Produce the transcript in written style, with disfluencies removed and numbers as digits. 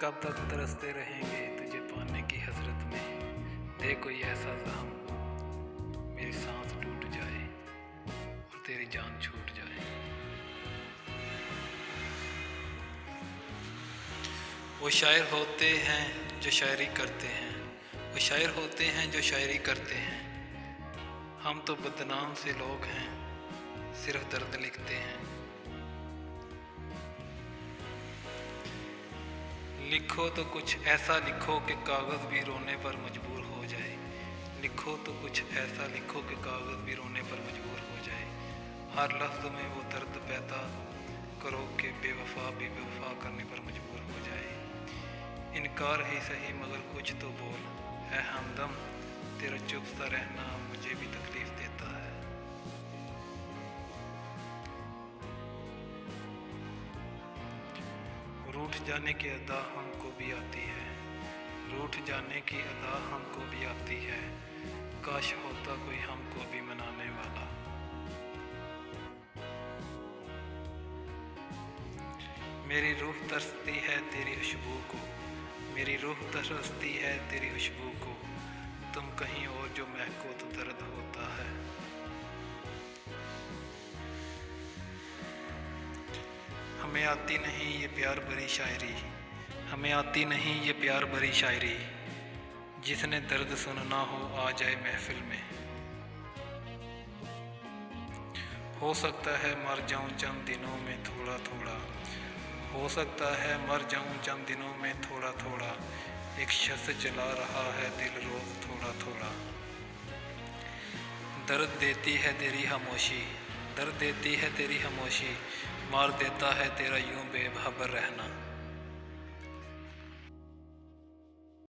कब तक तरसते रहेंगे तुझे पाने की हसरत में। दे कोई ऐसा ज़ख्म मेरी सांस टूट जाए और तेरी जान छूट जाए। वो शायर होते हैं जो शायरी करते हैं, वो शायर होते हैं जो शायरी करते हैं। हम तो बदनाम से लोग हैं, सिर्फ दर्द लिखते हैं। लिखो तो कुछ ऐसा लिखो कि कागज़ भी रोने पर मजबूर हो जाए। लिखो तो कुछ ऐसा लिखो कि कागज़ भी रोने पर मजबूर हो जाए। हर लफ्ज़ में वो दर्द पैदा करो कि बेवफा भी बेवफा करने पर मजबूर हो जाए। इनकार ही सही मगर कुछ तो बोल, है हमदम तेरा चुप सा रहना मुझे भी तकलीफ़ देता है। रूठ जाने की अदा हमको भी आती है, रूठ जाने की अदा हमको भी आती है। काश होता कोई हमको भी मनाने वाला। मेरी रूह तरसती है तेरी खुशबू को, मेरी रूह तरसती है तेरी खुशबू को। तुम कहीं और जो महको तो दर्द होता है। हमें आती नहीं ये प्यार भरी शायरी, हमें आती नहीं ये प्यार भरी शायरी। जिसने दर्द सुनना हो आ जाए महफिल में। हो सकता है मर जाऊं चंद दिनों में थोड़ा थोड़ा, हो सकता है मर जाऊं चंद दिनों में थोड़ा थोड़ा। एक शख्स जला रहा है दिल रोज थोड़ा थोड़ा। दर्द देती है तेरी खामोशी, दर्द देती है तेरी खामोशी। मार देता है तेरा यूं बेखबर रहना।